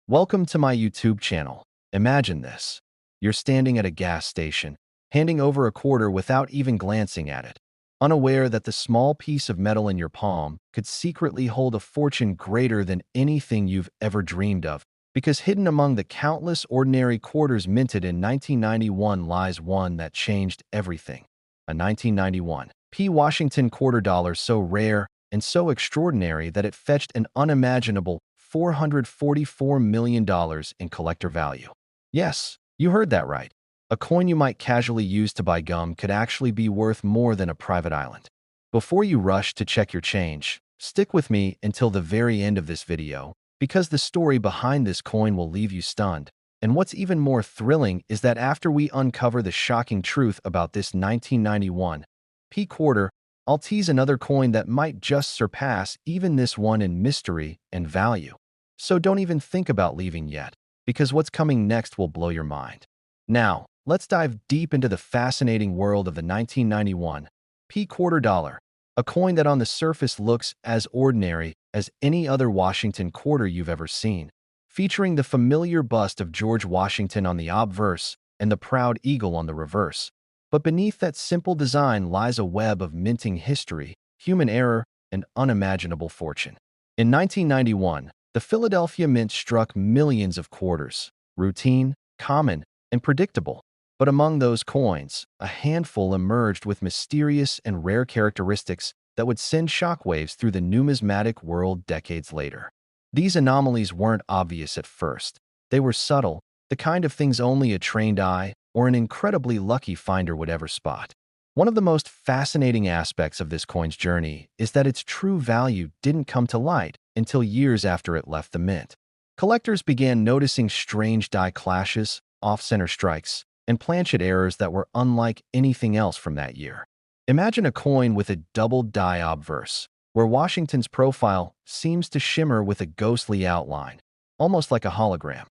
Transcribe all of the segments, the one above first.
Welcome to my YouTube channel. Imagine this. You're standing at a gas station, handing over a quarter without even glancing at it, unaware that the small piece of metal in your palm could secretly hold a fortune greater than anything you've ever dreamed of, because hidden among the countless ordinary quarters minted in 1991 lies one that changed everything. A 1991 P. Washington quarter dollar so rare and so extraordinary that it fetched an unimaginable $444 million in collector value. Yes, you heard that right. A coin you might casually use to buy gum could actually be worth more than a private island. Before you rush to check your change, stick with me until the very end of this video, because the story behind this coin will leave you stunned. And what's even more thrilling is that after we uncover the shocking truth about this 1991 P quarter, I'll tease another coin that might just surpass even this one in mystery and value. So don't even think about leaving yet, because what's coming next will blow your mind. Now, let's dive deep into the fascinating world of the 1991 P quarter dollar, a coin that on the surface looks as ordinary as any other Washington quarter you've ever seen, featuring the familiar bust of George Washington on the obverse and the proud eagle on the reverse. But beneath that simple design lies a web of minting history, human error, and unimaginable fortune. In 1991, the Philadelphia Mint struck millions of quarters, routine, common, and predictable. But among those coins, a handful emerged with mysterious and rare characteristics that would send shockwaves through the numismatic world decades later. These anomalies weren't obvious at first. They were subtle, the kind of things only a trained eye or an incredibly lucky finder would ever spot. One of the most fascinating aspects of this coin's journey is that its true value didn't come to light until years after it left the mint. Collectors began noticing strange die clashes, off-center strikes, and planchet errors that were unlike anything else from that year. Imagine a coin with a doubled die obverse, where Washington's profile seems to shimmer with a ghostly outline, almost like a hologram.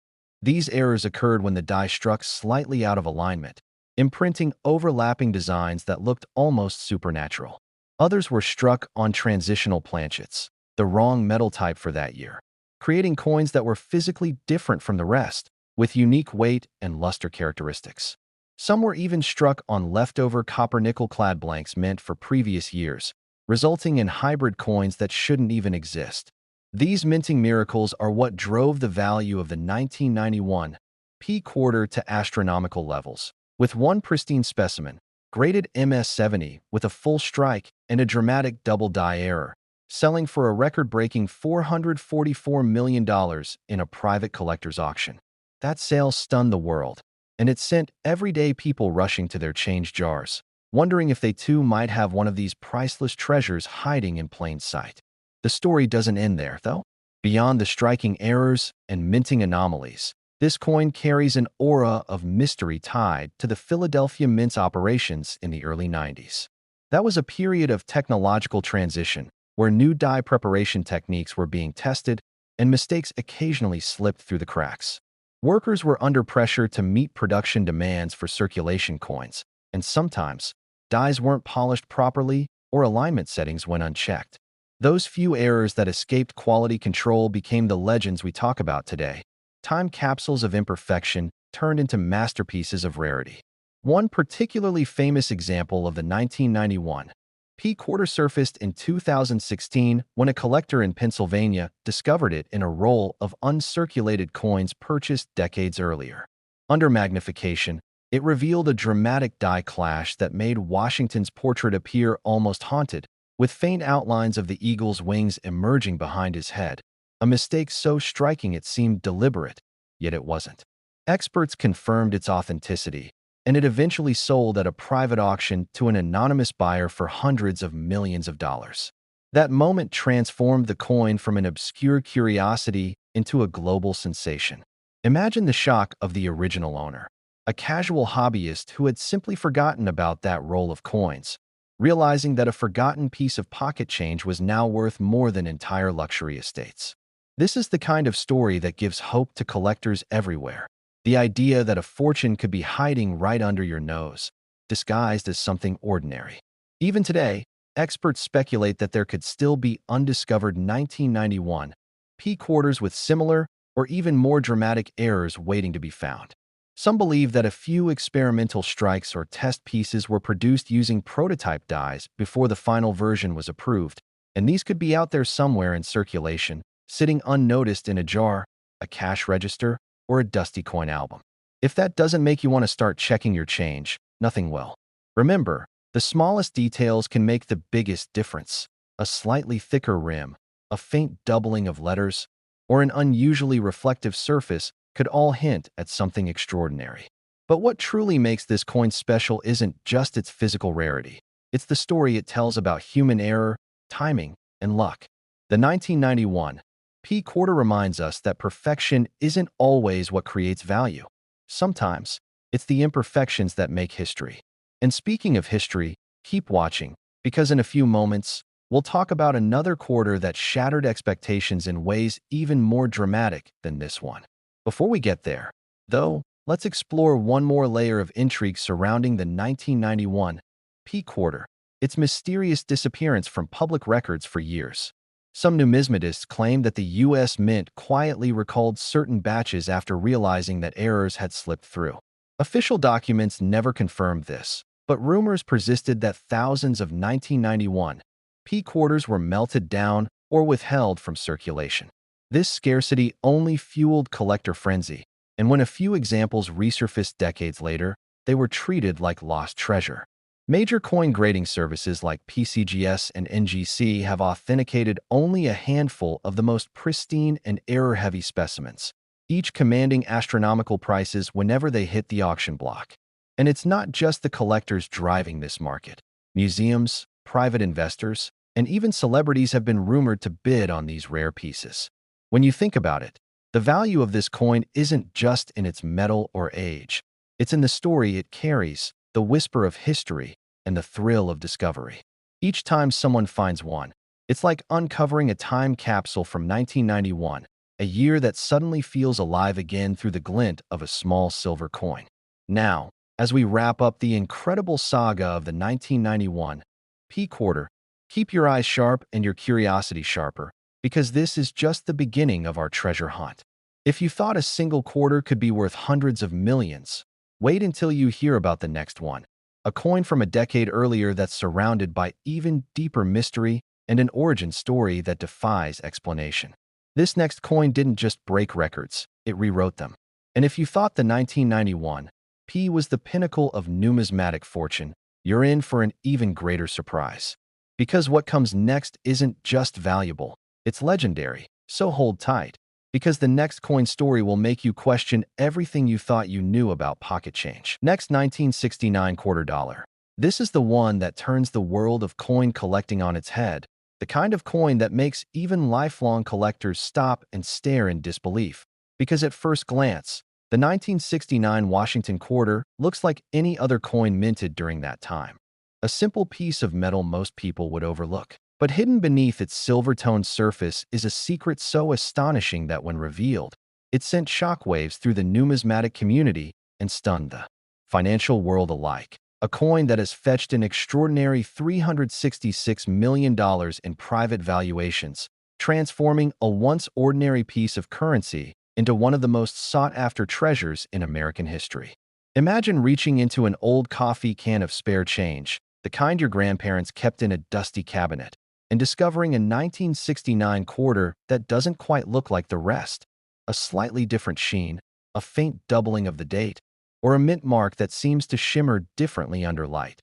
These errors occurred when the die struck slightly out of alignment, imprinting overlapping designs that looked almost supernatural. Others were struck on transitional planchets, the wrong metal type for that year, creating coins that were physically different from the rest, with unique weight and luster characteristics. Some were even struck on leftover copper-nickel-clad blanks meant for previous years, resulting in hybrid coins that shouldn't even exist. These minting miracles are what drove the value of the 1991 P quarter to astronomical levels, with one pristine specimen, graded MS-70 with a full strike and a dramatic double die error, selling for a record-breaking $444 million in a private collector's auction. That sale stunned the world, and it sent everyday people rushing to their change jars, wondering if they too might have one of these priceless treasures hiding in plain sight. The story doesn't end there, though. Beyond the striking errors and minting anomalies, this coin carries an aura of mystery tied to the Philadelphia Mint's operations in the early 90s. That was a period of technological transition, where new die preparation techniques were being tested and mistakes occasionally slipped through the cracks. Workers were under pressure to meet production demands for circulation coins, and sometimes, dies weren't polished properly or alignment settings went unchecked. Those few errors that escaped quality control became the legends we talk about today, time capsules of imperfection turned into masterpieces of rarity. One particularly famous example of the 1991 P quarter surfaced in 2016 when a collector in Pennsylvania discovered it in a roll of uncirculated coins purchased decades earlier. Under magnification, it revealed a dramatic die clash that made Washington's portrait appear almost haunted, with faint outlines of the eagle's wings emerging behind his head, a mistake so striking it seemed deliberate, yet it wasn't. Experts confirmed its authenticity, and it eventually sold at a private auction to an anonymous buyer for hundreds of millions of dollars. That moment transformed the coin from an obscure curiosity into a global sensation. Imagine the shock of the original owner, a casual hobbyist who had simply forgotten about that roll of coins, realizing that a forgotten piece of pocket change was now worth more than entire luxury estates. This is the kind of story that gives hope to collectors everywhere. The idea that a fortune could be hiding right under your nose, disguised as something ordinary. Even today, experts speculate that there could still be undiscovered 1991 P quarters with similar or even more dramatic errors waiting to be found. Some believe that a few experimental strikes or test pieces were produced using prototype dies before the final version was approved, and these could be out there somewhere in circulation, sitting unnoticed in a jar, a cash register, or a dusty coin album. If that doesn't make you want to start checking your change, nothing will. Remember, the smallest details can make the biggest difference. A slightly thicker rim, a faint doubling of letters, or an unusually reflective surface could all hint at something extraordinary. But what truly makes this coin special isn't just its physical rarity. It's the story it tells about human error, timing, and luck. The 1991 P quarter reminds us that perfection isn't always what creates value. Sometimes, it's the imperfections that make history. And speaking of history, keep watching, because in a few moments, we'll talk about another quarter that shattered expectations in ways even more dramatic than this one. Before we get there, though, let's explore one more layer of intrigue surrounding the 1991 P quarter, its mysterious disappearance from public records for years. Some numismatists claim that the U.S. Mint quietly recalled certain batches after realizing that errors had slipped through. Official documents never confirmed this, but rumors persisted that thousands of 1991 P quarters were melted down or withheld from circulation. This scarcity only fueled collector frenzy, and when a few examples resurfaced decades later, they were treated like lost treasure. Major coin grading services like PCGS and NGC have authenticated only a handful of the most pristine and error-heavy specimens, each commanding astronomical prices whenever they hit the auction block. And it's not just the collectors driving this market. Museums, private investors, and even celebrities have been rumored to bid on these rare pieces. When you think about it, the value of this coin isn't just in its metal or age. It's in the story it carries, the whisper of history, and the thrill of discovery. Each time someone finds one, it's like uncovering a time capsule from 1991, a year that suddenly feels alive again through the glint of a small silver coin. Now, as we wrap up the incredible saga of the 1991 P quarter, keep your eyes sharp and your curiosity sharper, because this is just the beginning of our treasure hunt. If you thought a single quarter could be worth hundreds of millions, wait until you hear about the next one. A coin from a decade earlier that's surrounded by even deeper mystery and an origin story that defies explanation. This next coin didn't just break records, it rewrote them. And if you thought the 1991 P was the pinnacle of numismatic fortune, you're in for an even greater surprise. Because what comes next isn't just valuable, it's legendary, so hold tight. Because the next coin story will make you question everything you thought you knew about pocket change. Next, 1969 quarter dollar. This is the one that turns the world of coin collecting on its head, the kind of coin that makes even lifelong collectors stop and stare in disbelief. Because at first glance, the 1969 Washington quarter looks like any other coin minted during that time. A simple piece of metal most people would overlook. But hidden beneath its silver-toned surface is a secret so astonishing that when revealed, it sent shockwaves through the numismatic community and stunned the financial world alike. A coin that has fetched an extraordinary $366 million in private valuations, transforming a once ordinary piece of currency into one of the most sought-after treasures in American history. Imagine reaching into an old coffee can of spare change, the kind your grandparents kept in a dusty cabinet, and discovering a 1969 quarter that doesn't quite look like the rest. A slightly different sheen, a faint doubling of the date, or a mint mark that seems to shimmer differently under light.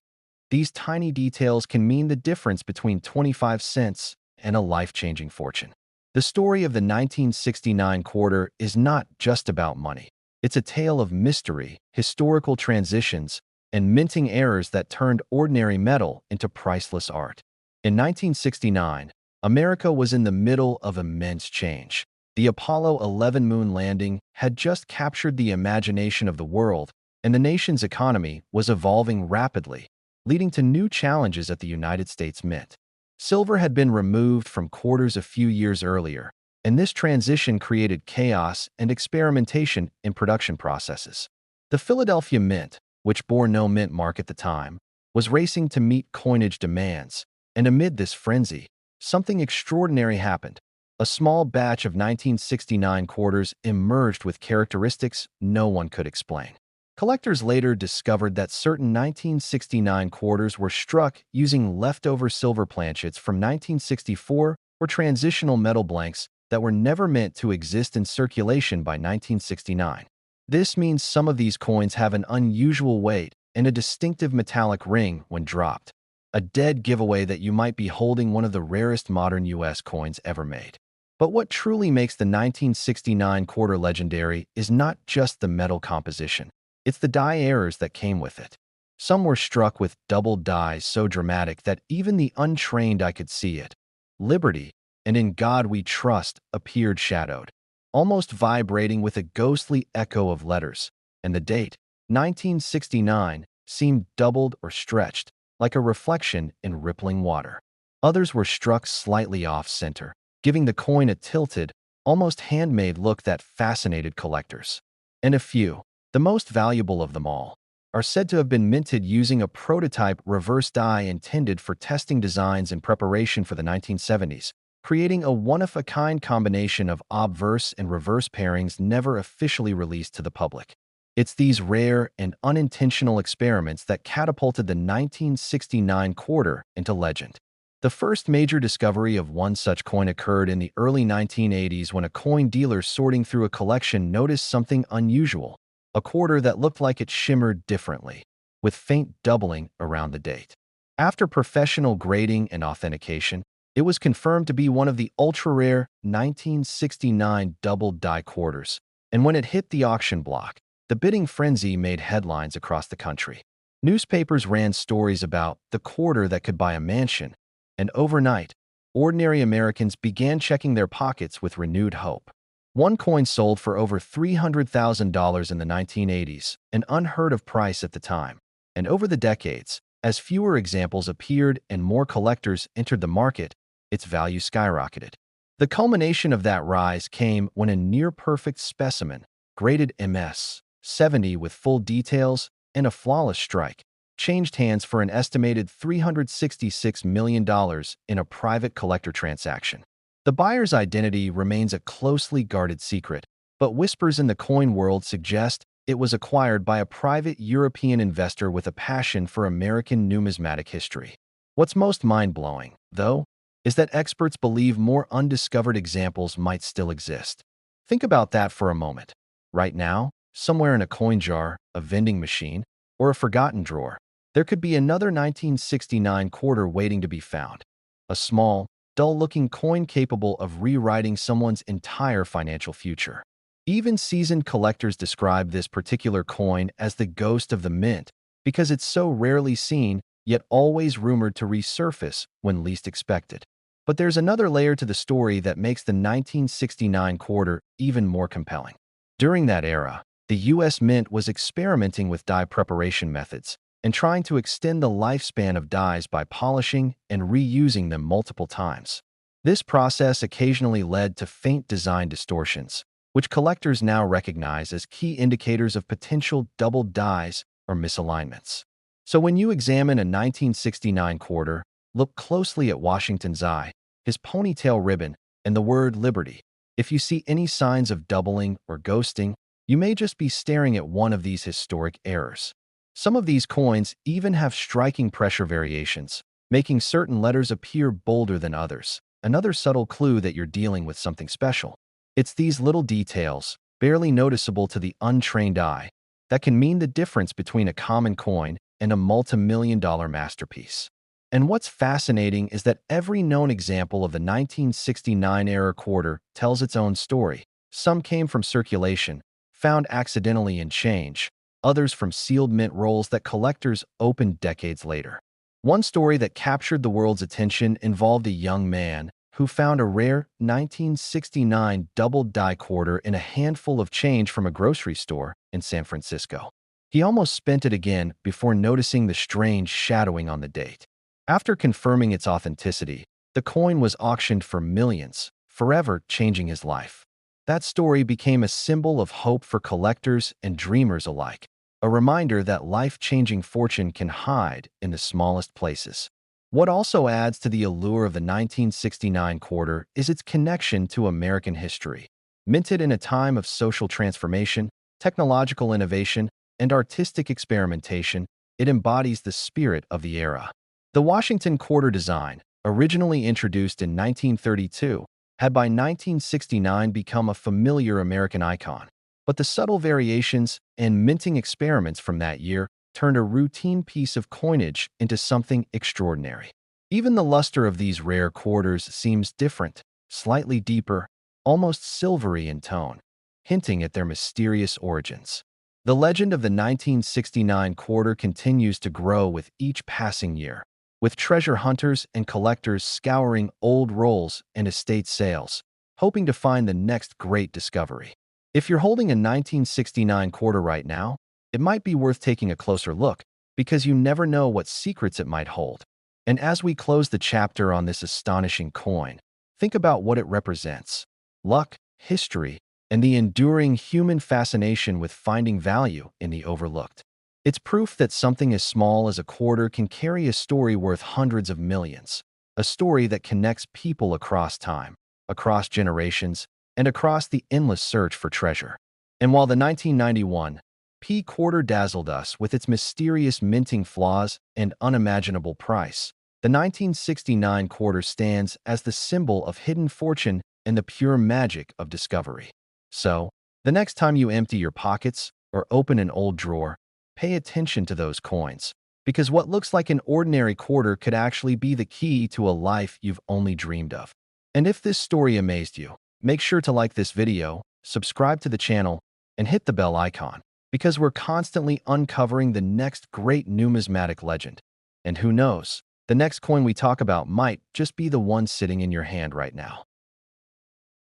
These tiny details can mean the difference between 25 cents and a life-changing fortune. The story of the 1969 quarter is not just about money. It's a tale of mystery, historical transitions, and minting errors that turned ordinary metal into priceless art. In 1969, America was in the middle of immense change. The Apollo 11 moon landing had just captured the imagination of the world, and the nation's economy was evolving rapidly, leading to new challenges at the United States Mint. Silver had been removed from quarters a few years earlier, and this transition created chaos and experimentation in production processes. The Philadelphia Mint, which bore no mint mark at the time, was racing to meet coinage demands. And amid this frenzy, something extraordinary happened. A small batch of 1969 quarters emerged with characteristics no one could explain. Collectors later discovered that certain 1969 quarters were struck using leftover silver planchets from 1964 or transitional metal blanks that were never meant to exist in circulation by 1969. This means some of these coins have an unusual weight and a distinctive metallic ring when dropped, a dead giveaway that you might be holding one of the rarest modern U.S. coins ever made. But what truly makes the 1969 quarter legendary is not just the metal composition. It's the die errors that came with it. Some were struck with double dies so dramatic that even the untrained eye could see it. Liberty and In God We Trust appeared shadowed, almost vibrating with a ghostly echo of letters, and the date, 1969, seemed doubled or stretched, like a reflection in rippling water. Others were struck slightly off-center, giving the coin a tilted, almost handmade look that fascinated collectors. And a few, the most valuable of them all, are said to have been minted using a prototype reverse die intended for testing designs in preparation for the 1970s, creating a one-of-a-kind combination of obverse and reverse pairings never officially released to the public. It's these rare and unintentional experiments that catapulted the 1969 quarter into legend. The first major discovery of one such coin occurred in the early 1980s when a coin dealer sorting through a collection noticed something unusual, a quarter that looked like it shimmered differently, with faint doubling around the date. After professional grading and authentication, it was confirmed to be one of the ultra-rare 1969 double die quarters, and when it hit the auction block, the bidding frenzy made headlines across the country. Newspapers ran stories about the quarter that could buy a mansion, and overnight, ordinary Americans began checking their pockets with renewed hope. One coin sold for over $300,000 in the 1980s, an unheard-of price at the time, and over the decades, as fewer examples appeared and more collectors entered the market, its value skyrocketed. The culmination of that rise came when a near-perfect specimen, graded MS 70 with full details and a flawless strike, changed hands for an estimated $366 million in a private collector transaction. The buyer's identity remains a closely guarded secret, but whispers in the coin world suggest it was acquired by a private European investor with a passion for American numismatic history. What's most mind-blowing, though, is that experts believe more undiscovered examples might still exist. Think about that for a moment. Right now, somewhere in a coin jar, a vending machine, or a forgotten drawer, there could be another 1969 quarter waiting to be found. A small, dull-looking coin capable of rewriting someone's entire financial future. Even seasoned collectors describe this particular coin as the ghost of the mint because it's so rarely seen, yet always rumored to resurface when least expected. But there's another layer to the story that makes the 1969 quarter even more compelling. During that era, the U.S. Mint was experimenting with die preparation methods and trying to extend the lifespan of dies by polishing and reusing them multiple times. This process occasionally led to faint design distortions, which collectors now recognize as key indicators of potential double dies or misalignments. So when you examine a 1969 quarter, look closely at Washington's eye, his ponytail ribbon, and the word liberty. If you see any signs of doubling or ghosting, you may just be staring at one of these historic errors. Some of these coins even have striking pressure variations, making certain letters appear bolder than others, another subtle clue that you're dealing with something special. It's these little details, barely noticeable to the untrained eye, that can mean the difference between a common coin and a multi-million-dollar masterpiece. And what's fascinating is that every known example of the 1969 era quarter tells its own story. Some came from circulation, found accidentally in change, others from sealed mint rolls that collectors opened decades later. One story that captured the world's attention involved a young man who found a rare 1969 double die quarter in a handful of change from a grocery store in San Francisco. He almost spent it again before noticing the strange shadowing on the date. After confirming its authenticity, the coin was auctioned for millions, forever changing his life. That story became a symbol of hope for collectors and dreamers alike, a reminder that life-changing fortune can hide in the smallest places. What also adds to the allure of the 1969 quarter is its connection to American history. Minted in a time of social transformation, technological innovation, and artistic experimentation, it embodies the spirit of the era. The Washington quarter design, originally introduced in 1932, had by 1969 become a familiar American icon. But the subtle variations and minting experiments from that year turned a routine piece of coinage into something extraordinary. Even the luster of these rare quarters seems different, slightly deeper, almost silvery in tone, hinting at their mysterious origins. The legend of the 1969 quarter continues to grow with each passing year, with treasure hunters and collectors scouring old rolls and estate sales, hoping to find the next great discovery. If you're holding a 1969 quarter right now, it might be worth taking a closer look because you never know what secrets it might hold. And as we close the chapter on this astonishing coin, think about what it represents: luck, history, and the enduring human fascination with finding value in the overlooked. It's proof that something as small as a quarter can carry a story worth hundreds of millions, a story that connects people across time, across generations, and across the endless search for treasure. And while the 1991 P quarter dazzled us with its mysterious minting flaws and unimaginable price, the 1969 quarter stands as the symbol of hidden fortune and the pure magic of discovery. So, the next time you empty your pockets or open an old drawer, pay attention to those coins, because what looks like an ordinary quarter could actually be the key to a life you've only dreamed of. And if this story amazed you, make sure to like this video, subscribe to the channel, and hit the bell icon, because we're constantly uncovering the next great numismatic legend. And who knows, the next coin we talk about might just be the one sitting in your hand right now.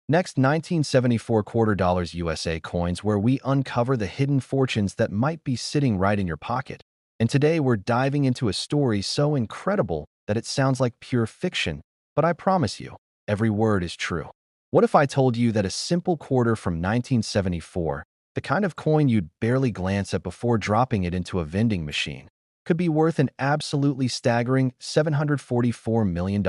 Next, 1974 quarter dollars USA coins, where we uncover the hidden fortunes that might be sitting right in your pocket. And today we're diving into a story so incredible that it sounds like pure fiction, but I promise you, every word is true. What if I told you that a simple quarter from 1974, the kind of coin you'd barely glance at before dropping it into a vending machine, could be worth an absolutely staggering $744 million?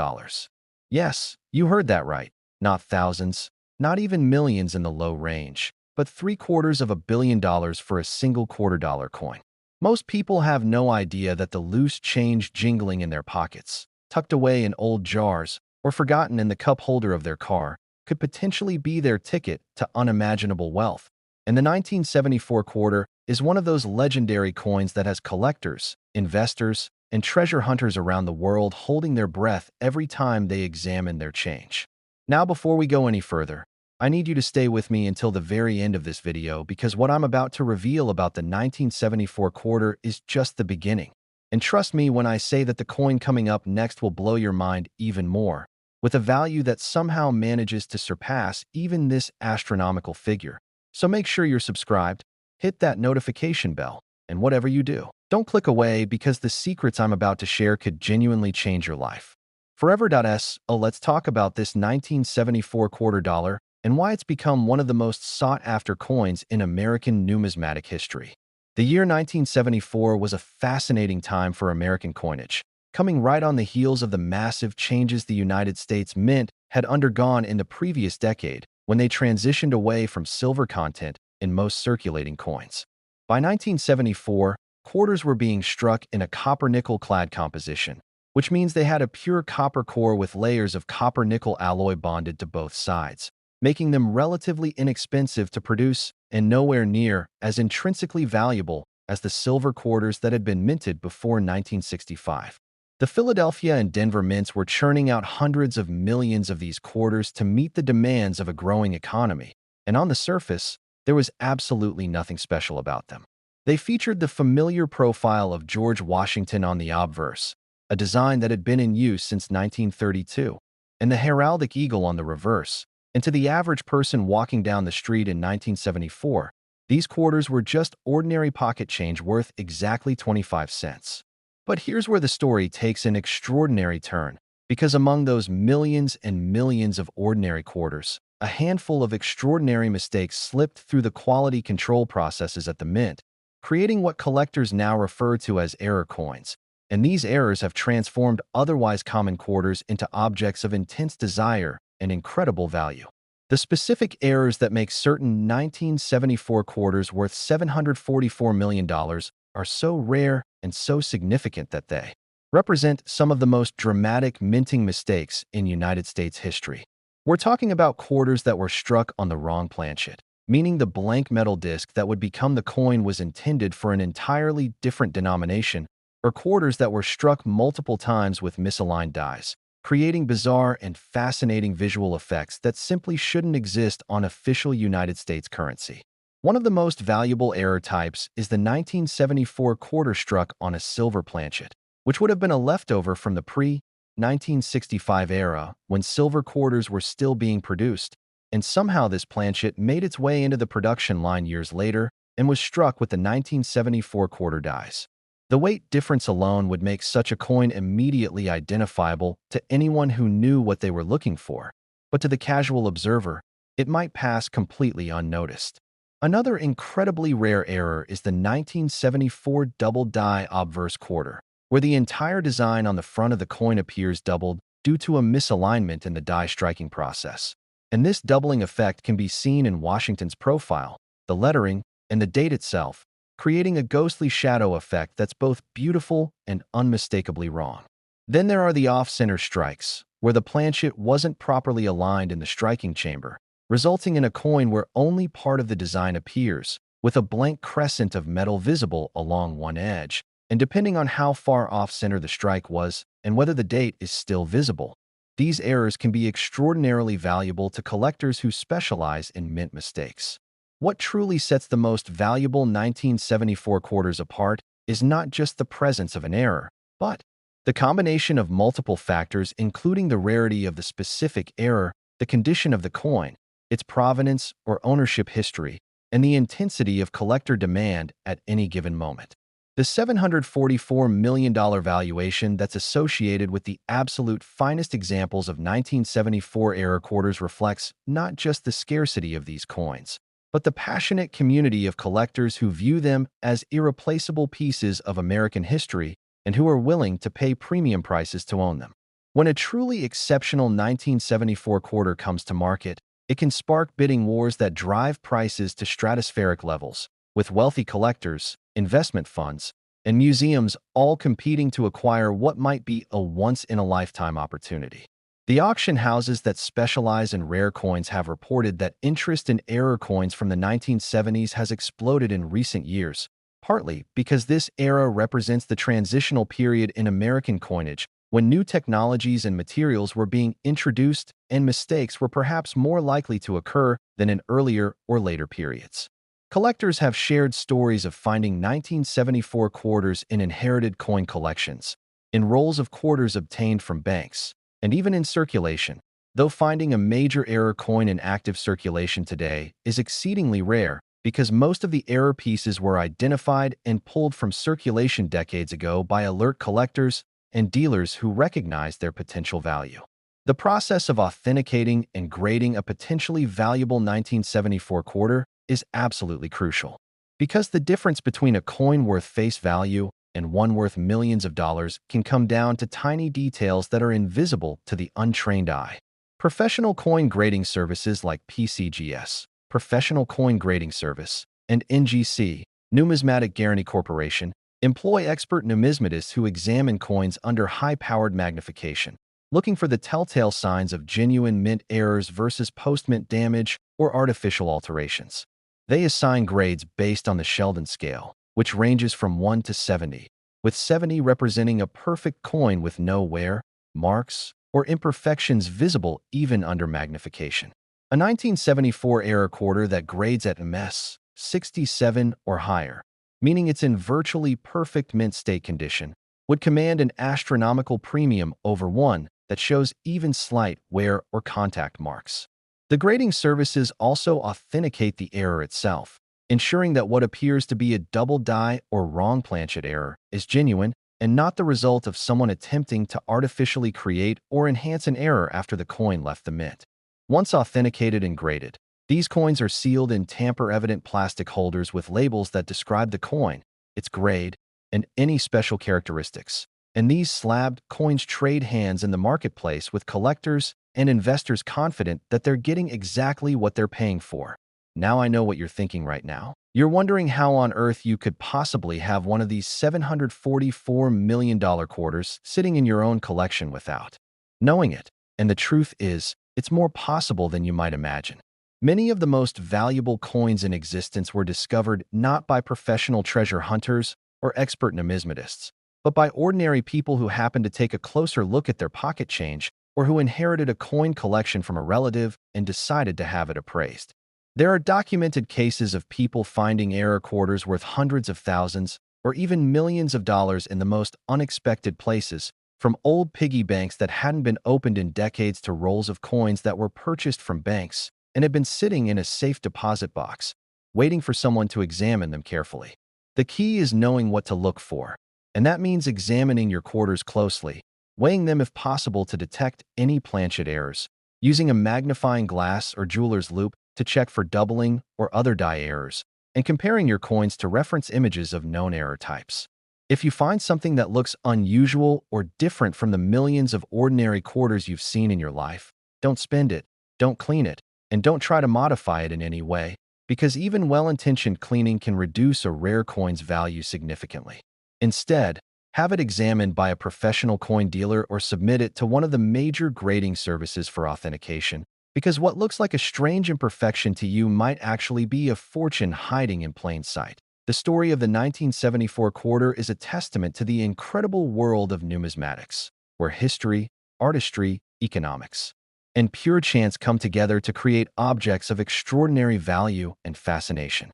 Yes, you heard that right. Not thousands, not even millions in the low range, but $750 million for a single quarter-dollar coin. Most people have no idea that the loose change jingling in their pockets, tucked away in old jars, or forgotten in the cup holder of their car, could potentially be their ticket to unimaginable wealth. And the 1974 quarter is one of those legendary coins that has collectors, investors, and treasure hunters around the world holding their breath every time they examine their change. Now, before we go any further, I need you to stay with me until the very end of this video, because what I'm about to reveal about the 1974 quarter is just the beginning. And trust me when I say that the coin coming up next will blow your mind even more, with a value that somehow manages to surpass even this astronomical figure. So make sure you're subscribed, hit that notification bell, and whatever you do, don't click away, because the secrets I'm about to share could genuinely change your life. Forever.so, let's talk about this 1974 quarter dollar and why it's become one of the most sought-after coins in American numismatic history. The year 1974 was a fascinating time for American coinage, coming right on the heels of the massive changes the United States Mint had undergone in the previous decade when they transitioned away from silver content in most circulating coins. By 1974, quarters were being struck in a copper-nickel clad composition, which means they had a pure copper core with layers of copper-nickel alloy bonded to both sides, making them relatively inexpensive to produce and nowhere near as intrinsically valuable as the silver quarters that had been minted before 1965. The Philadelphia and Denver mints were churning out hundreds of millions of these quarters to meet the demands of a growing economy, and on the surface, there was absolutely nothing special about them. They featured the familiar profile of George Washington on the obverse, a design that had been in use since 1932, and the heraldic eagle on the reverse. And to the average person walking down the street in 1974, these quarters were just ordinary pocket change worth exactly 25 cents. But here's where the story takes an extraordinary turn, because among those millions and millions of ordinary quarters, a handful of extraordinary mistakes slipped through the quality control processes at the mint, creating what collectors now refer to as error coins. and these errors have transformed otherwise common quarters into objects of intense desire and incredible value. The specific errors that make certain 1974 quarters worth $744 million are so rare and so significant that they represent some of the most dramatic minting mistakes in United States history. We're talking about quarters that were struck on the wrong planchet, meaning the blank metal disc that would become the coin was intended for an entirely different denomination, or quarters that were struck multiple times with misaligned dies, creating bizarre and fascinating visual effects that simply shouldn't exist on official United States currency. One of the most valuable error types is the 1974 quarter struck on a silver planchet, which would have been a leftover from the pre-1965 era when silver quarters were still being produced, and somehow this planchet made its way into the production line years later and was struck with the 1974 quarter dies. The weight difference alone would make such a coin immediately identifiable to anyone who knew what they were looking for, but to the casual observer, it might pass completely unnoticed. Another incredibly rare error is the 1974 double die obverse quarter, where the entire design on the front of the coin appears doubled due to a misalignment in the die striking process. And this doubling effect can be seen in Washington's profile, the lettering, and the date itself, creating a ghostly shadow effect that's both beautiful and unmistakably wrong. Then there are the off-center strikes, where the planchet wasn't properly aligned in the striking chamber, resulting in a coin where only part of the design appears, with a blank crescent of metal visible along one edge, and depending on how far off-center the strike was and whether the date is still visible. These errors can be extraordinarily valuable to collectors who specialize in mint mistakes. What truly sets the most valuable 1974 quarters apart is not just the presence of an error, but the combination of multiple factors, including the rarity of the specific error, the condition of the coin, its provenance or ownership history, and the intensity of collector demand at any given moment. The $744 million valuation that's associated with the absolute finest examples of 1974 era quarters reflects not just the scarcity of these coins, but the passionate community of collectors who view them as irreplaceable pieces of American history and who are willing to pay premium prices to own them. When a truly exceptional 1974 quarter comes to market, it can spark bidding wars that drive prices to stratospheric levels, with wealthy collectors, investment funds, and museums all competing to acquire what might be a once-in-a-lifetime opportunity. The auction houses that specialize in rare coins have reported that interest in error coins from the 1970s has exploded in recent years, partly because this era represents the transitional period in American coinage when new technologies and materials were being introduced and mistakes were perhaps more likely to occur than in earlier or later periods. Collectors have shared stories of finding 1974 quarters in inherited coin collections, in rolls of quarters obtained from banks, and even in circulation, though finding a major error coin in active circulation today is exceedingly rare because most of the error pieces were identified and pulled from circulation decades ago by alert collectors and dealers who recognized their potential value. The process of authenticating and grading a potentially valuable 1974 quarter is absolutely crucial, because the difference between a coin worth face value and one worth millions of dollars can come down to tiny details that are invisible to the untrained eye. Professional coin grading services like PCGS, Professional Coin Grading Service, and NGC, Numismatic Guarantee Corporation, employ expert numismatists who examine coins under high-powered magnification, looking for the telltale signs of genuine mint errors versus post-mint damage or artificial alterations. They assign grades based on the Sheldon scale, which ranges from 1 to 70, with 70 representing a perfect coin with no wear, marks, or imperfections visible even under magnification. A 1974 era quarter that grades at MS 67 or higher, meaning it's in virtually perfect mint state condition, would command an astronomical premium over one that shows even slight wear or contact marks. The grading services also authenticate the error itself, ensuring that what appears to be a double die or wrong planchet error is genuine and not the result of someone attempting to artificially create or enhance an error after the coin left the mint. Once authenticated and graded, these coins are sealed in tamper-evident plastic holders with labels that describe the coin, its grade, and any special characteristics. And these slabbed coins trade hands in the marketplace with collectors and investors confident that they're getting exactly what they're paying for. Now I know what you're thinking right now. You're wondering how on earth you could possibly have one of these $744 million quarters sitting in your own collection without knowing it. And the truth is, it's more possible than you might imagine. Many of the most valuable coins in existence were discovered not by professional treasure hunters or expert numismatists, but by ordinary people who happened to take a closer look at their pocket change or who inherited a coin collection from a relative and decided to have it appraised. There are documented cases of people finding error quarters worth hundreds of thousands or even millions of dollars in the most unexpected places, from old piggy banks that hadn't been opened in decades to rolls of coins that were purchased from banks and had been sitting in a safe deposit box, waiting for someone to examine them carefully. The key is knowing what to look for, and that means examining your quarters closely, weighing them if possible to detect any planchet errors, using a magnifying glass or jeweler's loupe to check for doubling or other die errors, and comparing your coins to reference images of known error types. If you find something that looks unusual or different from the millions of ordinary quarters you've seen in your life, don't spend it, don't clean it, and don't try to modify it in any way, because even well-intentioned cleaning can reduce a rare coin's value significantly. Instead, have it examined by a professional coin dealer or submit it to one of the major grading services for authentication, because what looks like a strange imperfection to you might actually be a fortune hiding in plain sight. The story of the 1974 quarter is a testament to the incredible world of numismatics, where history, artistry, economics, and pure chance come together to create objects of extraordinary value and fascination.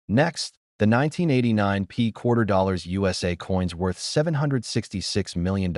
Next, the 1989 P quarter dollars USA coins worth $766 million.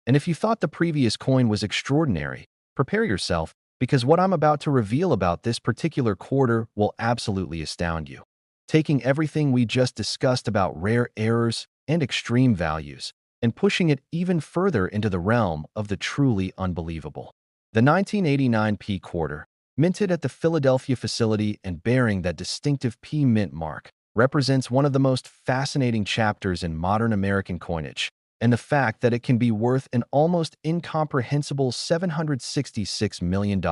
And if you thought the previous coin was extraordinary, prepare yourself, because what I'm about to reveal about this particular quarter will absolutely astound you. Taking everything we just discussed about rare errors and extreme values and pushing it even further into the realm of the truly unbelievable. The 1989 P quarter, minted at the Philadelphia facility and bearing that distinctive P mint mark, represents one of the most fascinating chapters in modern American coinage, and the fact that it can be worth an almost incomprehensible $766 million,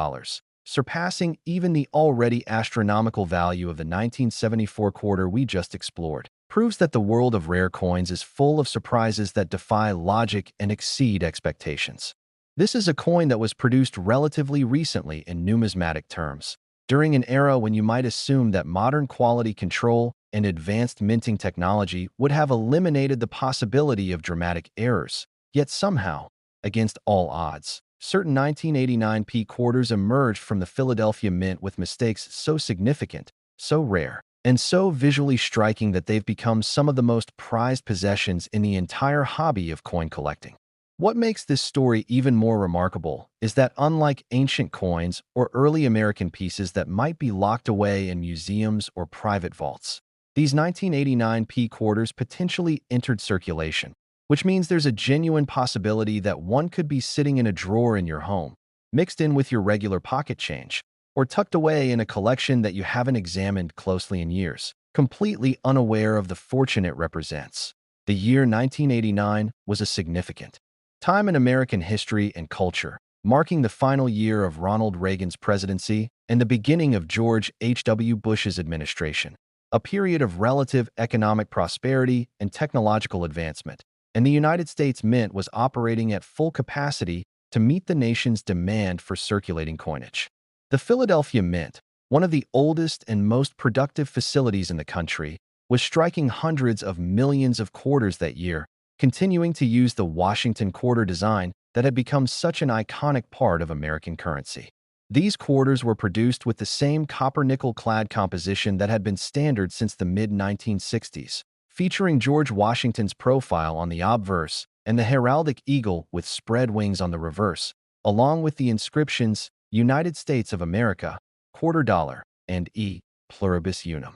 surpassing even the already astronomical value of the 1974 quarter we just explored, proves that the world of rare coins is full of surprises that defy logic and exceed expectations. This is a coin that was produced relatively recently in numismatic terms, during an era when you might assume that modern quality control and advanced minting technology would have eliminated the possibility of dramatic errors. Yet somehow, against all odds, certain 1989 P quarters emerged from the Philadelphia Mint with mistakes so significant, so rare, and so visually striking that they've become some of the most prized possessions in the entire hobby of coin collecting. What makes this story even more remarkable is that unlike ancient coins or early American pieces that might be locked away in museums or private vaults, these 1989 P quarters potentially entered circulation, which means there's a genuine possibility that one could be sitting in a drawer in your home, mixed in with your regular pocket change, or tucked away in a collection that you haven't examined closely in years, completely unaware of the fortune it represents. The year 1989 was a significant time in American history and culture, marking the final year of Ronald Reagan's presidency and the beginning of George H.W. Bush's administration, a period of relative economic prosperity and technological advancement, and the United States Mint was operating at full capacity to meet the nation's demand for circulating coinage. The Philadelphia Mint, one of the oldest and most productive facilities in the country, was striking hundreds of millions of quarters that year, continuing to use the Washington quarter design that had become such an iconic part of American currency. These quarters were produced with the same copper-nickel-clad composition that had been standard since the mid-1960s, featuring George Washington's profile on the obverse and the heraldic eagle with spread wings on the reverse, along with the inscriptions United States of America, quarter dollar, and E pluribus unum.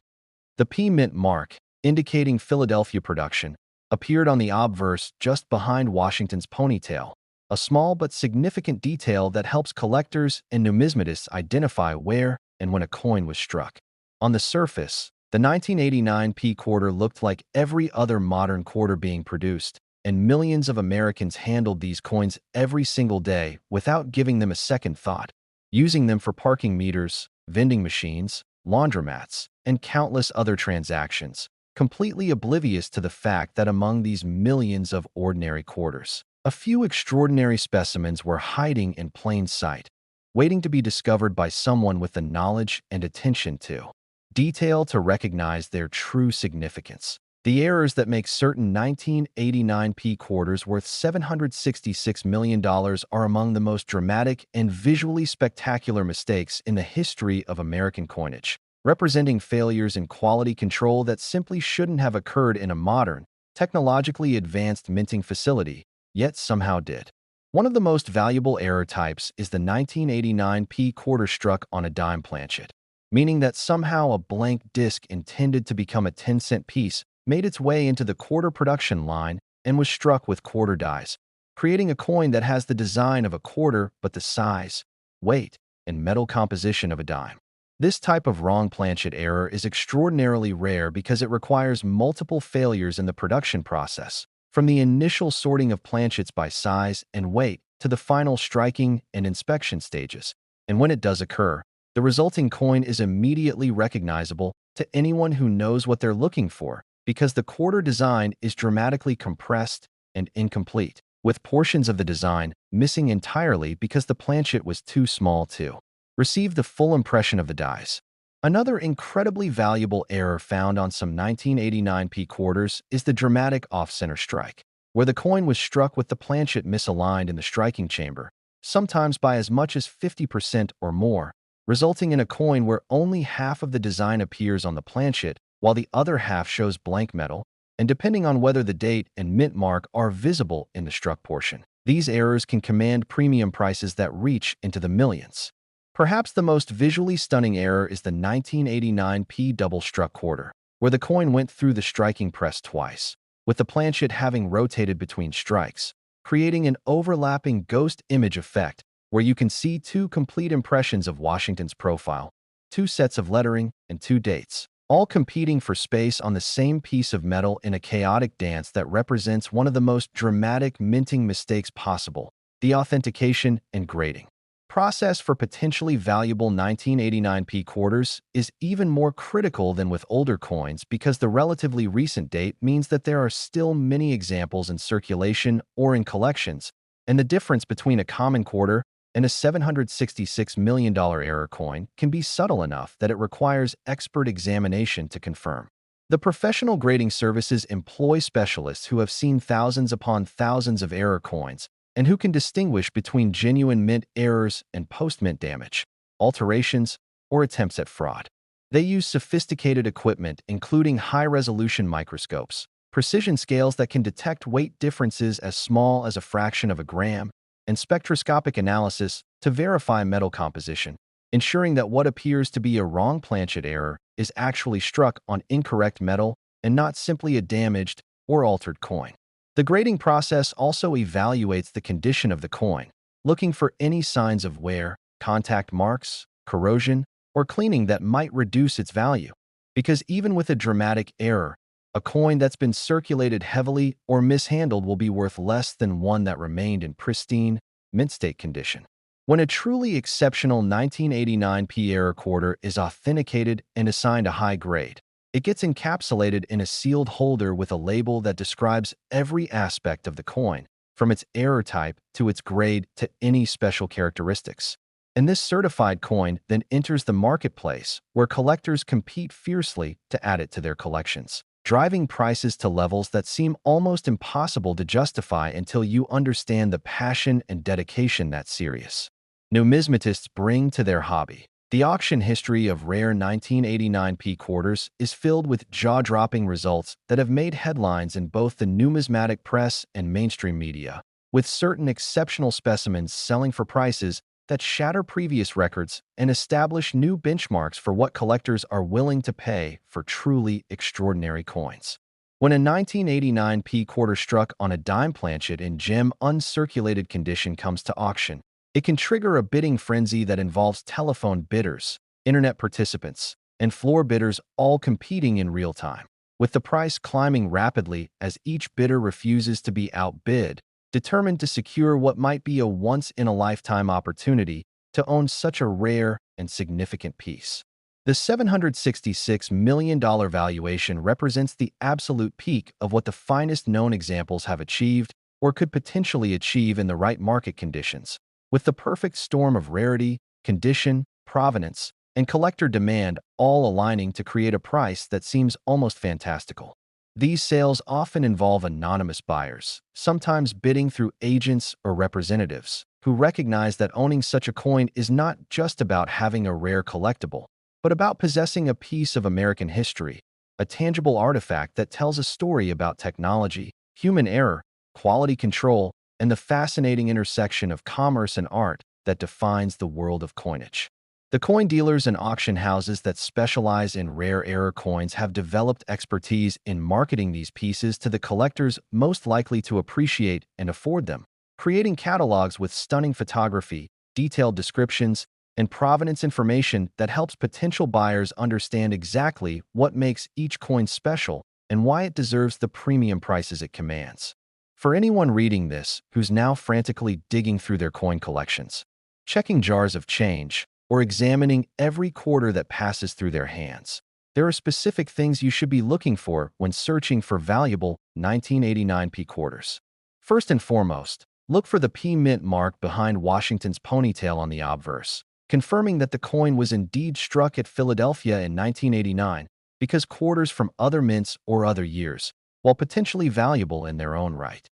The P mint mark, indicating Philadelphia production, appeared on the obverse just behind Washington's ponytail, a small but significant detail that helps collectors and numismatists identify where and when a coin was struck. On the surface, the 1989 P quarter looked like every other modern quarter being produced, and millions of Americans handled these coins every single day without giving them a second thought, using them for parking meters, vending machines, laundromats, and countless other transactions, completely oblivious to the fact that among these millions of ordinary quarters, a few extraordinary specimens were hiding in plain sight, waiting to be discovered by someone with the knowledge and attention to detail to recognize their true significance. The errors that make certain 1989p quarters worth $766 million are among the most dramatic and visually spectacular mistakes in the history of American coinage, representing failures in quality control that simply shouldn't have occurred in a modern, technologically advanced minting facility, yet somehow did. One of the most valuable error types is the 1989p quarter struck on a dime planchet, meaning that somehow a blank disc intended to become a 10-cent piece made its way into the quarter production line and was struck with quarter dies, creating a coin that has the design of a quarter but the size, weight, and metal composition of a dime. This type of wrong planchet error is extraordinarily rare because it requires multiple failures in the production process, from the initial sorting of planchets by size and weight to the final striking and inspection stages. And when it does occur, the resulting coin is immediately recognizable to anyone who knows what they're looking for because the quarter design is dramatically compressed and incomplete, with portions of the design missing entirely because the planchet was too small to receive the full impression of the dies. Another incredibly valuable error found on some 1989p quarters is the dramatic off-center strike, where the coin was struck with the planchet misaligned in the striking chamber, sometimes by as much as 50% or more, resulting in a coin where only half of the design appears on the planchet while the other half shows blank metal, and depending on whether the date and mint mark are visible in the struck portion, these errors can command premium prices that reach into the millions. Perhaps the most visually stunning error is the 1989p double-struck quarter, where the coin went through the striking press twice, with the planchet having rotated between strikes, creating an overlapping ghost image effect where you can see two complete impressions of Washington's profile, two sets of lettering, and two dates, all competing for space on the same piece of metal in a chaotic dance that represents one of the most dramatic minting mistakes possible, the authentication and grading process for potentially valuable 1989p quarters is even more critical than with older coins because the relatively recent date means that there are still many examples in circulation or in collections, and the difference between a common quarter and a $766 million error coin can be subtle enough that it requires expert examination to confirm. The professional grading services employ specialists who have seen thousands upon thousands of error coins and who can distinguish between genuine mint errors and post-mint damage, alterations, or attempts at fraud. They use sophisticated equipment, including high-resolution microscopes, precision scales that can detect weight differences as small as a fraction of a gram, and spectroscopic analysis to verify metal composition, ensuring that what appears to be a wrong planchet error is actually struck on incorrect metal and not simply a damaged or altered coin. The grading process also evaluates the condition of the coin, looking for any signs of wear, contact marks, corrosion, or cleaning that might reduce its value. Because even with a dramatic error, a coin that's been circulated heavily or mishandled will be worth less than one that remained in pristine, mint state condition. When a truly exceptional 1989p error quarter is authenticated and assigned a high grade, it gets encapsulated in a sealed holder with a label that describes every aspect of the coin, from its error type to its grade to any special characteristics. And this certified coin then enters the marketplace where collectors compete fiercely to add it to their collections, driving prices to levels that seem almost impossible to justify until you understand the passion and dedication that serious numismatists bring to their hobby. The auction history of rare 1989p quarters is filled with jaw-dropping results that have made headlines in both the numismatic press and mainstream media, with certain exceptional specimens selling for prices that shatter previous records and establish new benchmarks for what collectors are willing to pay for truly extraordinary coins. When a 1989p quarter struck on a dime planchet in gem uncirculated condition comes to auction, it can trigger a bidding frenzy that involves telephone bidders, internet participants, and floor bidders all competing in real time. with the price climbing rapidly as each bidder refuses to be outbid, determined to secure what might be a once-in-a-lifetime opportunity to own such a rare and significant piece. The $766 million valuation represents the absolute peak of what the finest known examples have achieved or could potentially achieve in the right market conditions, with the perfect storm of rarity, condition, provenance, and collector demand all aligning to create a price that seems almost fantastical. These sales often involve anonymous buyers, sometimes bidding through agents or representatives, who recognize that owning such a coin is not just about having a rare collectible, but about possessing a piece of American history, a tangible artifact that tells a story about technology, human error, quality control, and the fascinating intersection of commerce and art that defines the world of coinage. The coin dealers and auction houses that specialize in rare error coins have developed expertise in marketing these pieces to the collectors most likely to appreciate and afford them, creating catalogs with stunning photography, detailed descriptions, and provenance information that helps potential buyers understand exactly what makes each coin special and why it deserves the premium prices it commands. For anyone reading this who's now frantically digging through their coin collections, checking jars of change, or examining every quarter that passes through their hands, there are specific things you should be looking for when searching for valuable 1989 P quarters. First and foremost, look for the P mint mark behind Washington's ponytail on the obverse, confirming that the coin was indeed struck at Philadelphia in 1989, because quarters from other mints or other years, while potentially valuable in their own right.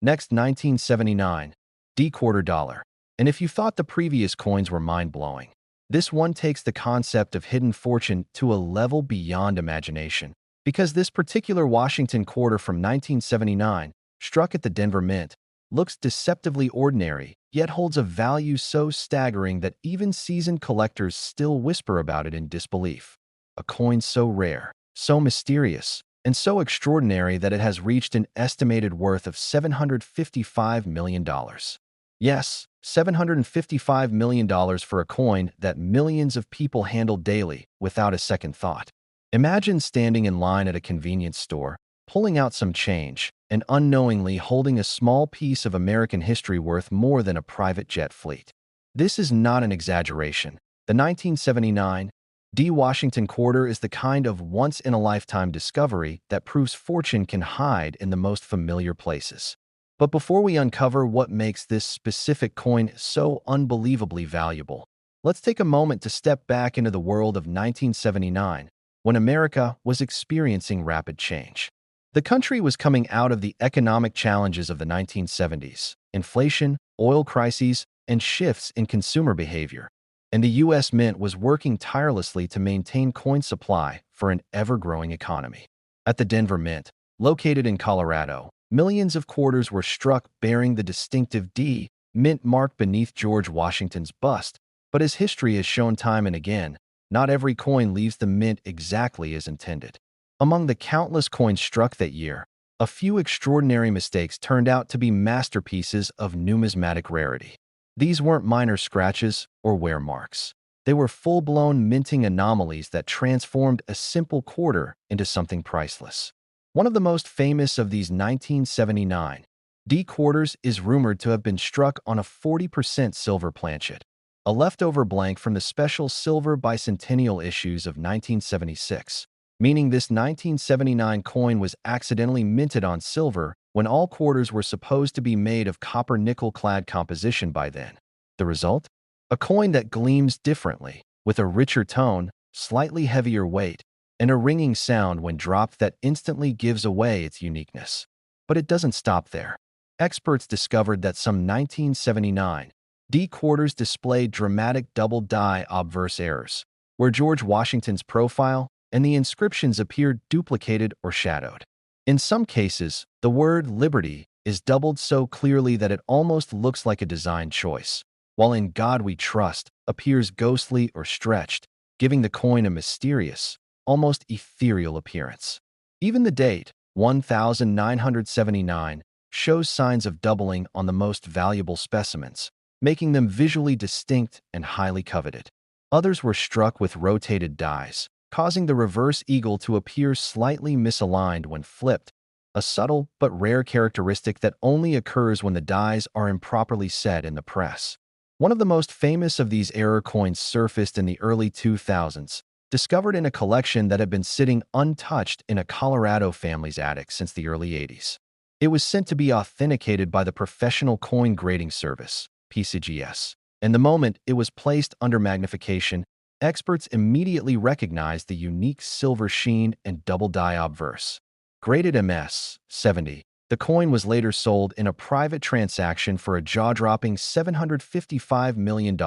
Next, 1979, D quarter dollar. And if you thought the previous coins were mind-blowing, this one takes the concept of hidden fortune to a level beyond imagination, because this particular Washington quarter from 1979, struck at the Denver Mint, looks deceptively ordinary, yet holds a value so staggering that even seasoned collectors still whisper about it in disbelief. A coin so rare, so mysterious, and so extraordinary that it has reached an estimated worth of $755 million. Yes, $755 million for a coin that millions of people handle daily without a second thought. Imagine standing in line at a convenience store, pulling out some change, and unknowingly holding a small piece of American history worth more than a private jet fleet. This is not an exaggeration. The 1979 D. Washington quarter is the kind of once-in-a-lifetime discovery that proves fortune can hide in the most familiar places. But before we uncover what makes this specific coin so unbelievably valuable, let's take a moment to step back into the world of 1979, when America was experiencing rapid change. The country was coming out of the economic challenges of the 1970s, inflation, oil crises, and shifts in consumer behavior, and the U.S. Mint was working tirelessly to maintain coin supply for an ever-growing economy. At the Denver Mint, located in Colorado, millions of quarters were struck bearing the distinctive D mint mark beneath George Washington's bust, but as history has shown time and again, not every coin leaves the mint exactly as intended. Among the countless coins struck that year, a few extraordinary mistakes turned out to be masterpieces of numismatic rarity. These weren't minor scratches or wear marks. They were full-blown minting anomalies that transformed a simple quarter into something priceless. One of the most famous of these 1979 D quarters is rumored to have been struck on a 40% silver planchet, a leftover blank from the special silver bicentennial issues of 1976, meaning this 1979 coin was accidentally minted on silver when all quarters were supposed to be made of copper-nickel-clad composition by then. The result? A coin that gleams differently, with a richer tone, slightly heavier weight, and a ringing sound when dropped that instantly gives away its uniqueness. But it doesn't stop there. Experts discovered that some 1979 D quarters displayed dramatic double-die obverse errors, where George Washington's profile and the inscriptions appeared duplicated or shadowed. In some cases, the word liberty is doubled so clearly that it almost looks like a design choice, while in God We Trust appears ghostly or stretched, giving the coin a mysterious, almost ethereal appearance. Even the date, 1979, shows signs of doubling on the most valuable specimens, making them visually distinct and highly coveted. Others were struck with rotated dies, causing the reverse eagle to appear slightly misaligned when flipped, a subtle but rare characteristic that only occurs when the dies are improperly set in the press. One of the most famous of these error coins surfaced in the early 2000s, discovered in a collection that had been sitting untouched in a Colorado family's attic since the early 80s. It was sent to be authenticated by the Professional Coin Grading Service, PCGS, and the moment it was placed under magnification, experts immediately recognized the unique silver sheen and double die obverse. Graded MS-70, the coin was later sold in a private transaction for a jaw-dropping $755 million,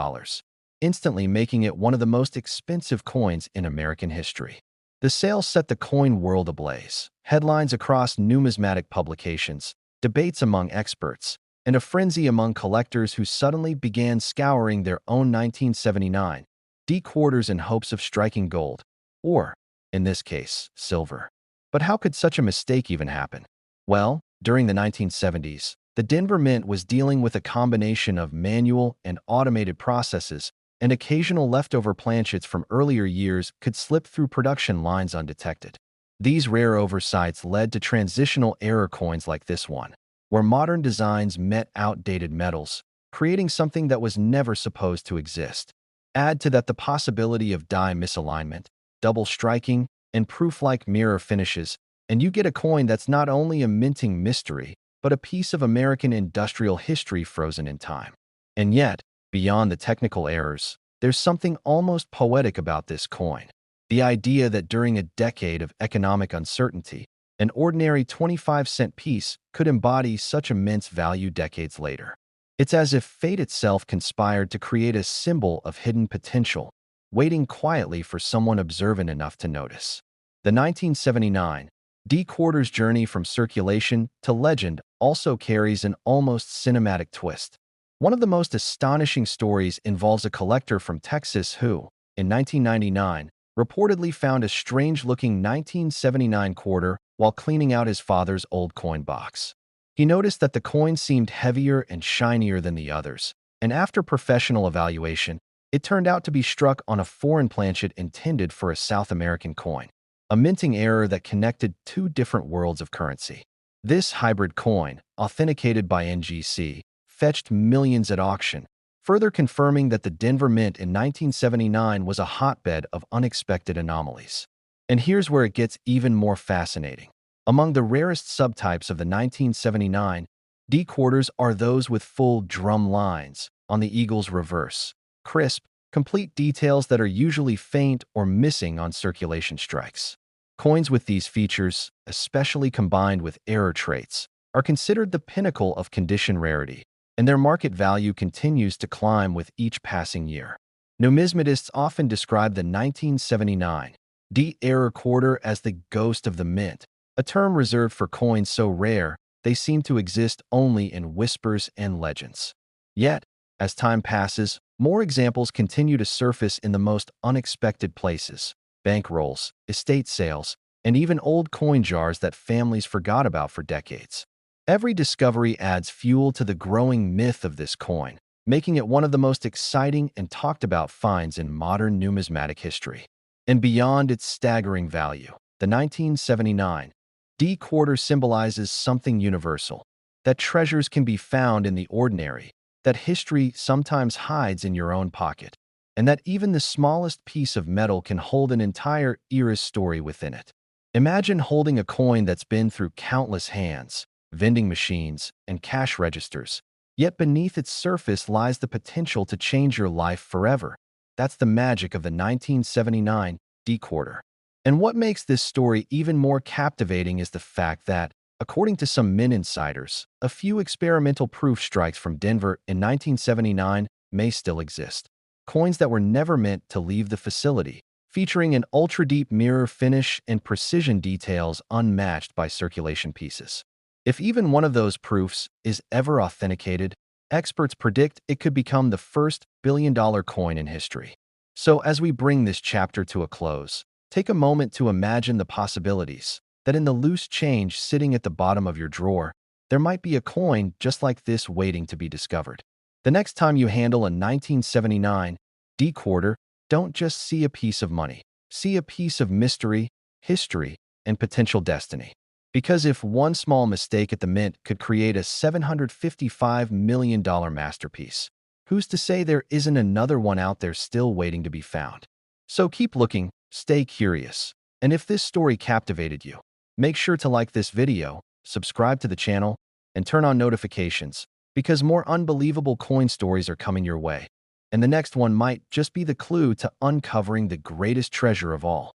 instantly making it one of the most expensive coins in American history. The sale set the coin world ablaze, headlines across numismatic publications, debates among experts, and a frenzy among collectors who suddenly began scouring their own 1979 D quarters in hopes of striking gold, or, in this case, silver. But how could such a mistake even happen? Well, during the 1970s, the Denver Mint was dealing with a combination of manual and automated processes, and occasional leftover planchets from earlier years could slip through production lines undetected. These rare oversights led to transitional error coins like this one, where modern designs met outdated metals, creating something that was never supposed to exist. Add to that the possibility of die misalignment, double striking, and proof-like mirror finishes, and you get a coin that's not only a minting mystery, but a piece of American industrial history frozen in time. And yet, beyond the technical errors, there's something almost poetic about this coin. The idea that during a decade of economic uncertainty, an ordinary 25-cent piece could embody such immense value decades later. It's as if fate itself conspired to create a symbol of hidden potential, waiting quietly for someone observant enough to notice. The 1979 D quarters journey from circulation to legend also carries an almost cinematic twist. One of the most astonishing stories involves a collector from Texas who, in 1999, reportedly found a strange-looking 1979 quarter while cleaning out his father's old coin box. He noticed that the coin seemed heavier and shinier than the others, and after professional evaluation, it turned out to be struck on a foreign planchet intended for a South American coin, a minting error that connected two different worlds of currency. This hybrid coin, authenticated by NGC, fetched millions at auction, further confirming that the Denver Mint in 1979 was a hotbed of unexpected anomalies. And here's where it gets even more fascinating. Among the rarest subtypes of the 1979 D quarters are those with full drum lines on the eagle's reverse, crisp, complete details that are usually faint or missing on circulation strikes. Coins with these features, especially combined with error traits, are considered the pinnacle of condition rarity, and their market value continues to climb with each passing year. Numismatists often describe the 1979 D error quarter as the ghost of the mint, a term reserved for coins so rare they seem to exist only in whispers and legends. Yet, as time passes, more examples continue to surface in the most unexpected places: bankrolls, estate sales, and even old coin jars that families forgot about for decades. Every discovery adds fuel to the growing myth of this coin, making it one of the most exciting and talked about finds in modern numismatic history. And beyond its staggering value, the 1979 D quarter symbolizes something universal, that treasures can be found in the ordinary, that history sometimes hides in your own pocket, and that even the smallest piece of metal can hold an entire era's story within it. Imagine holding a coin that's been through countless hands, vending machines, and cash registers, yet beneath its surface lies the potential to change your life forever. That's the magic of the 1979 D quarter. And what makes this story even more captivating is the fact that, according to some Mint insiders, a few experimental proof strikes from Denver in 1979 may still exist. Coins that were never meant to leave the facility, featuring an ultra-deep mirror finish and precision details unmatched by circulation pieces. If even one of those proofs is ever authenticated, experts predict it could become the first billion-dollar coin in history. So as we bring this chapter to a close, take a moment to imagine the possibilities, that in the loose change sitting at the bottom of your drawer, there might be a coin just like this waiting to be discovered. The next time you handle a 1979 D quarter, don't just see a piece of money. see a piece of mystery, history, and potential destiny. Because if one small mistake at the mint could create a $755 million masterpiece, who's to say there isn't another one out there still waiting to be found? So keep looking, stay curious, and if this story captivated you, make sure to like this video, subscribe to the channel, and turn on notifications, because more unbelievable coin stories are coming your way. And the next one might just be the clue to uncovering the greatest treasure of all.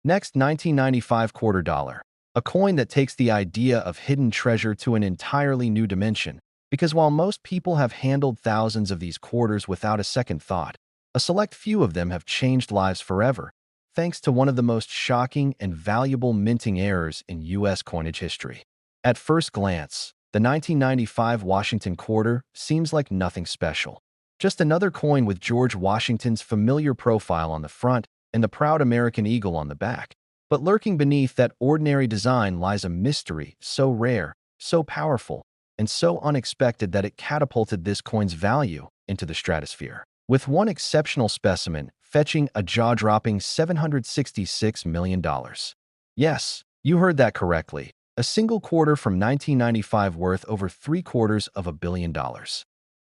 Next, 1995 quarter dollar. A coin that takes the idea of hidden treasure to an entirely new dimension, because while most people have handled thousands of these quarters without a second thought, a select few of them have changed lives forever, thanks to one of the most shocking and valuable minting errors in U.S. coinage history. At first glance, the 1995 Washington quarter seems like nothing special. Just another coin with George Washington's familiar profile on the front and the proud American eagle on the back. But lurking beneath that ordinary design lies a mystery so rare, so powerful, and so unexpected that it catapulted this coin's value into the stratosphere, with one exceptional specimen fetching a jaw-dropping $766 million. Yes, you heard that correctly. A single quarter from 1995 worth over $750 million.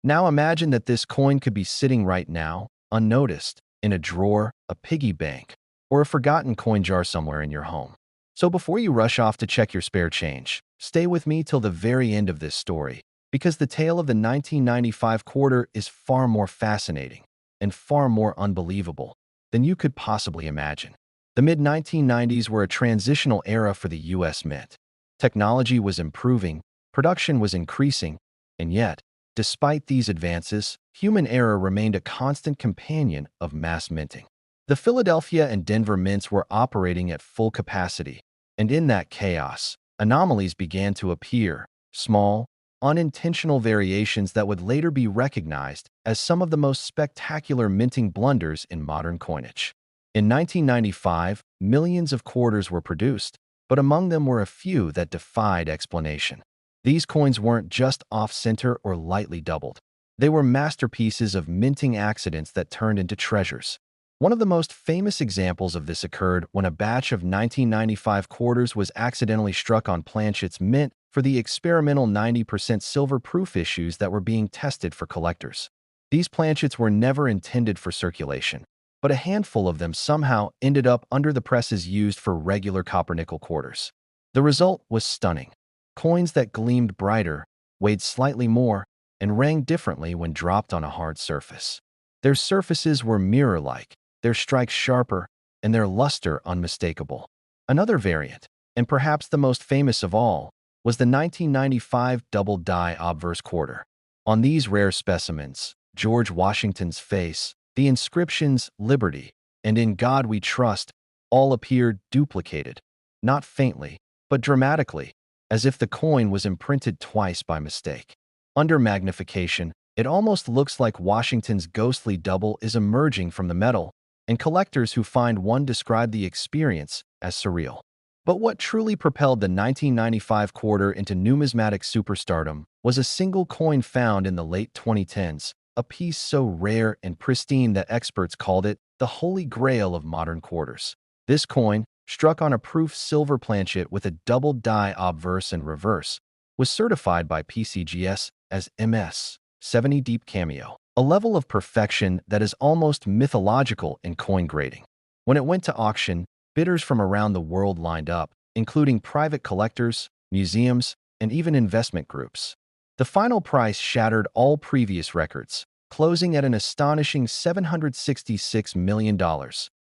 Now imagine that this coin could be sitting right now, unnoticed, in a drawer, a piggy bank, or a forgotten coin jar somewhere in your home. So before you rush off to check your spare change, stay with me till the very end of this story, because the tale of the 1995 quarter is far more fascinating and far more unbelievable than you could possibly imagine. The mid-1990s were a transitional era for the U.S. Mint. Technology was improving, production was increasing, and yet, despite these advances, human error remained a constant companion of mass minting. The Philadelphia and Denver mints were operating at full capacity, and in that chaos, anomalies began to appear, small, unintentional variations that would later be recognized as some of the most spectacular minting blunders in modern coinage. In 1995, millions of quarters were produced, but among them were a few that defied explanation. These coins weren't just off-center or lightly doubled. They were masterpieces of minting accidents that turned into treasures. One of the most famous examples of this occurred when a batch of 1995 quarters was accidentally struck on Planchet's mint for the experimental 90% silver proof issues that were being tested for collectors. These Planchets were never intended for circulation, but a handful of them somehow ended up under the presses used for regular copper-nickel quarters. The result was stunning. Coins that gleamed brighter, weighed slightly more, and rang differently when dropped on a hard surface. Their surfaces were mirror-like, their strikes sharper, and their luster unmistakable. Another variant, and perhaps the most famous of all, was the 1995 double-die obverse quarter. On these rare specimens, George Washington's face, the inscriptions "Liberty" and "In God We Trust" all appeared duplicated, not faintly, but dramatically, as if the coin was imprinted twice by mistake. Under magnification, it almost looks like Washington's ghostly double is emerging from the metal, and collectors who find one describe the experience as surreal. But what truly propelled the 1995 quarter into numismatic superstardom was a single coin found in the late 2010s, a piece so rare and pristine that experts called it the holy grail of modern quarters. This coin, struck on a proof silver planchet with a double die obverse and reverse, was certified by PCGS as MS 70 Deep Cameo, a level of perfection that is almost mythological in coin grading. When it went to auction, bidders from around the world lined up, including private collectors, museums, and even investment groups. The final price shattered all previous records, closing at an astonishing $766 million,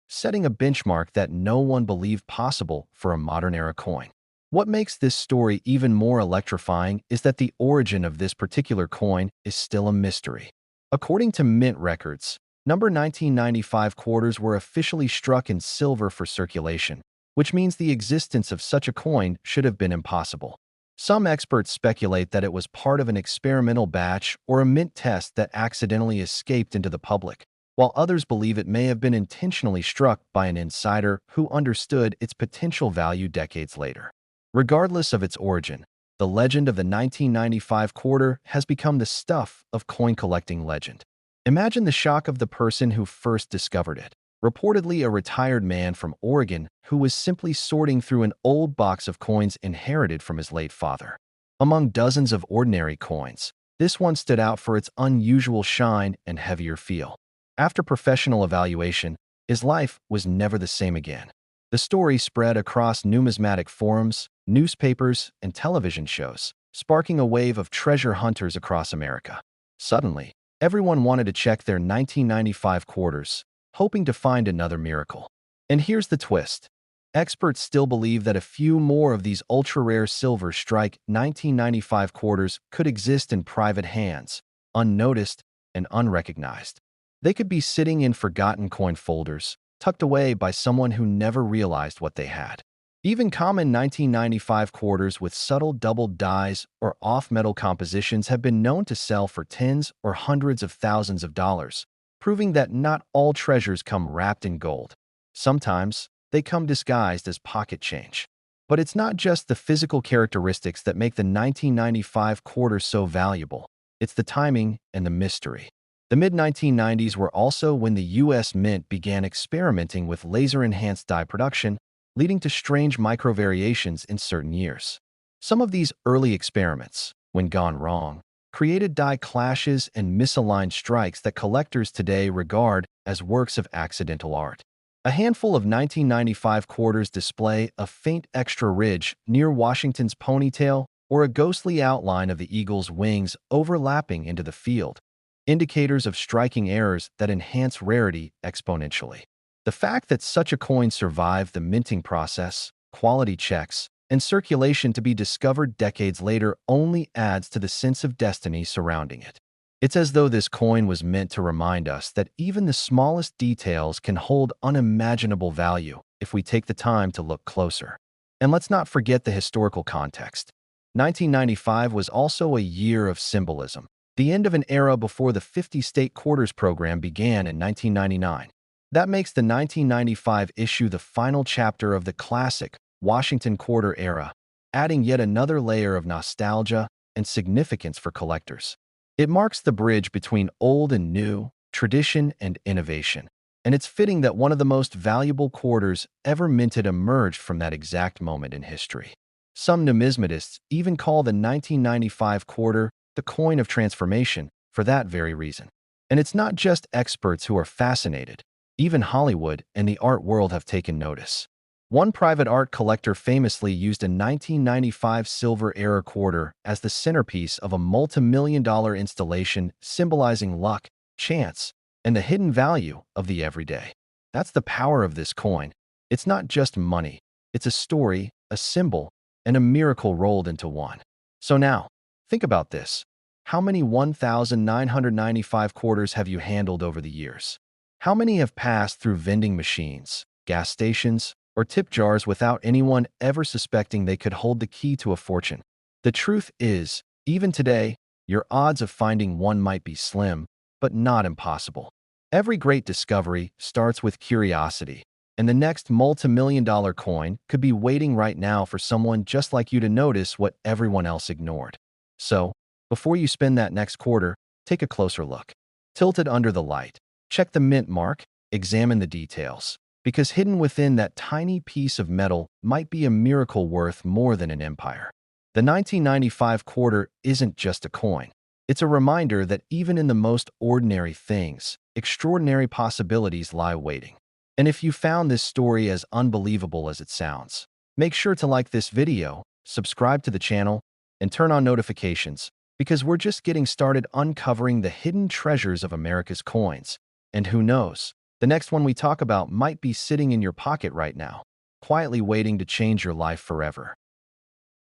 setting a benchmark that no one believed possible for a modern-era coin. What makes this story even more electrifying is that the origin of this particular coin is still a mystery. According to mint records, number 1995 quarters were officially struck in silver for circulation, which means the existence of such a coin should have been impossible. Some experts speculate that it was part of an experimental batch or a mint test that accidentally escaped into the public, while others believe it may have been intentionally struck by an insider who understood its potential value decades later. Regardless of its origin, the legend of the 1995 quarter has become the stuff of coin collecting legend. Imagine the shock of the person who first discovered it. reportedly a retired man from Oregon who was simply sorting through an old box of coins inherited from his late father. Among dozens of ordinary coins, this one stood out for its unusual shine and heavier feel. After professional evaluation, his life was never the same again. The story spread across numismatic forums, newspapers, and television shows, sparking a wave of treasure hunters across America. Suddenly, everyone wanted to check their 1995 quarters, hoping to find another miracle. And here's the twist. Experts still believe that a few more of these ultra-rare silver strike 1995 quarters could exist in private hands, unnoticed and unrecognized. They could be sitting in forgotten coin folders, tucked away by someone who never realized what they had. Even common 1995 quarters with subtle doubled dies or off-metal compositions have been known to sell for tens or hundreds of thousands of dollars, proving that not all treasures come wrapped in gold. Sometimes, they come disguised as pocket change. But it's not just the physical characteristics that make the 1995 quarter so valuable. It's the timing and the mystery. The mid-1990s were also when the U.S. Mint began experimenting with laser-enhanced die production, leading to strange microvariations in certain years. Some of these early experiments, when gone wrong, created die clashes and misaligned strikes that collectors today regard as works of accidental art. A handful of 1995 quarters display a faint extra ridge near Washington's ponytail or a ghostly outline of the eagle's wings overlapping into the field, indicators of striking errors that enhance rarity exponentially. The fact that such a coin survived the minting process, quality checks, and circulation to be discovered decades later only adds to the sense of destiny surrounding it. It's as though this coin was meant to remind us that even the smallest details can hold unimaginable value if we take the time to look closer. And let's not forget the historical context. 1995 was also a year of symbolism, the end of an era before the 50-state quarters program began in 1999. That makes the 1995 issue the final chapter of the classic Washington quarter era, adding yet another layer of nostalgia and significance for collectors. It marks the bridge between old and new, tradition and innovation, and it's fitting that one of the most valuable quarters ever minted emerged from that exact moment in history. Some numismatists even call the 1995 quarter the coin of transformation for that very reason. And it's not just experts who are fascinated. Even Hollywood and the art world have taken notice. One private art collector famously used a 1995 silver-era quarter as the centerpiece of a multi-million-dollar installation symbolizing luck, chance, and the hidden value of the everyday. That's the power of this coin. It's not just money. It's a story, a symbol, and a miracle rolled into one. So now, think about this. How many 1,995 quarters have you handled over the years? How many have passed through vending machines, gas stations, or tip jars without anyone ever suspecting they could hold the key to a fortune? The truth is, even today, your odds of finding one might be slim, but not impossible. Every great discovery starts with curiosity, and the next multi-million-dollar coin could be waiting right now for someone just like you to notice what everyone else ignored. So, before you spend that next quarter, take a closer look. Tilt it under the light. Check the mint mark, examine the details, because hidden within that tiny piece of metal might be a miracle worth more than an empire. The 1995 quarter isn't just a coin. It's a reminder that even in the most ordinary things, extraordinary possibilities lie waiting. And if you found this story as unbelievable as it sounds, make sure to like this video, subscribe to the channel, and turn on notifications, because we're just getting started uncovering the hidden treasures of America's coins. And who knows, the next one we talk about might be sitting in your pocket right now, quietly waiting to change your life forever.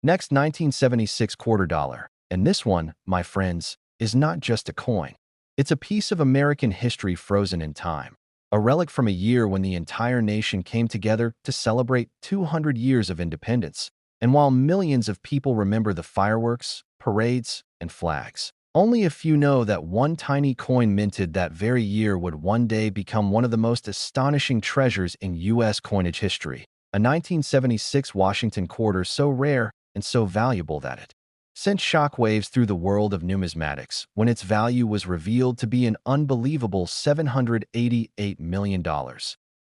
Next, 1976 quarter dollar. And this one, my friends, is not just a coin. It's a piece of American history frozen in time, a relic from a year when the entire nation came together to celebrate 200 years of independence. And while millions of people remember the fireworks, parades, and flags, only a few know that one tiny coin minted that very year would one day become one of the most astonishing treasures in U.S. coinage history, a 1976 Washington quarter so rare and so valuable that it sent shockwaves through the world of numismatics when its value was revealed to be an unbelievable $788 million.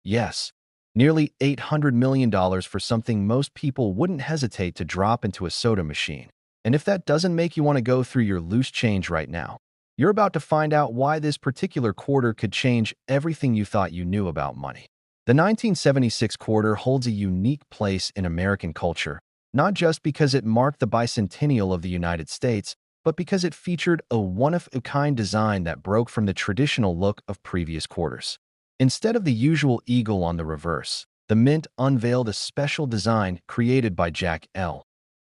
Yes, nearly $800 million for something most people wouldn't hesitate to drop into a soda machine. And if that doesn't make you want to go through your loose change right now, you're about to find out why this particular quarter could change everything you thought you knew about money. The 1976 quarter holds a unique place in American culture, not just because it marked the bicentennial of the United States, but because it featured a one-of-a-kind design that broke from the traditional look of previous quarters. Instead of the usual eagle on the reverse, the Mint unveiled a special design created by Jack L.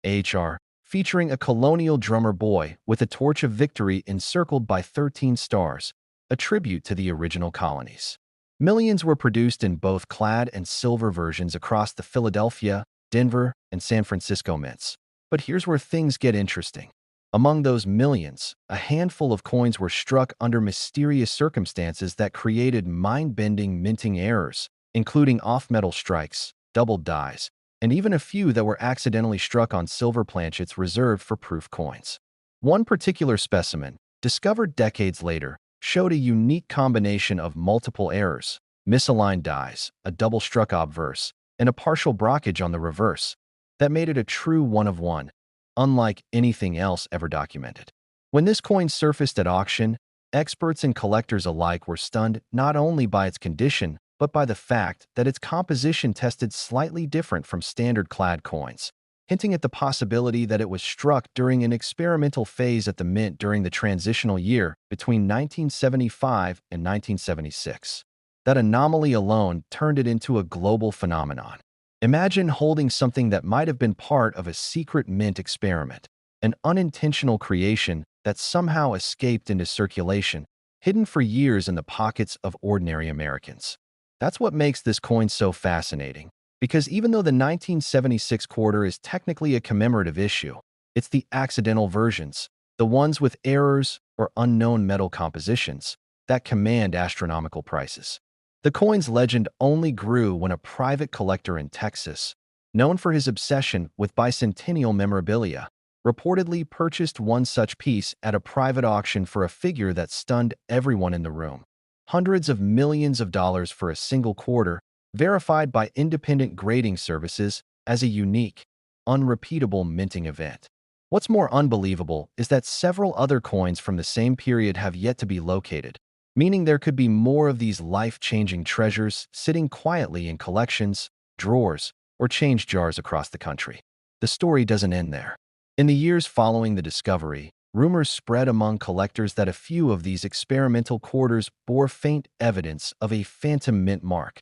H.R., featuring a colonial drummer boy with a torch of victory encircled by 13 stars, a tribute to the original colonies. Millions were produced in both clad and silver versions across the Philadelphia, Denver, and San Francisco mints. But here's where things get interesting. Among those millions, a handful of coins were struck under mysterious circumstances that created mind-bending minting errors, including off-metal strikes, doubled dies, and even a few that were accidentally struck on silver planchets reserved for proof coins. One particular specimen, discovered decades later, showed a unique combination of multiple errors, misaligned dies, a double-struck obverse, and a partial brockage on the reverse, that made it a true one-of-one, unlike anything else ever documented. When this coin surfaced at auction, experts and collectors alike were stunned not only by its condition, but by the fact that its composition tested slightly different from standard clad coins, hinting at the possibility that it was struck during an experimental phase at the Mint during the transitional year between 1975 and 1976. That anomaly alone turned it into a global phenomenon. Imagine holding something that might have been part of a secret Mint experiment, an unintentional creation that somehow escaped into circulation, hidden for years in the pockets of ordinary Americans. That's what makes this coin so fascinating, because even though the 1976 quarter is technically a commemorative issue, it's the accidental versions, the ones with errors or unknown metal compositions, that command astronomical prices. The coin's legend only grew when a private collector in Texas, known for his obsession with bicentennial memorabilia, reportedly purchased one such piece at a private auction for a figure that stunned everyone in the room. Hundreds of millions of dollars for a single quarter, verified by independent grading services as a unique, unrepeatable minting event. What's more unbelievable is that several other coins from the same period have yet to be located, meaning there could be more of these life-changing treasures sitting quietly in collections, drawers, or change jars across the country. The story doesn't end there. In the years following the discovery, rumors spread among collectors that a few of these experimental quarters bore faint evidence of a phantom mint mark,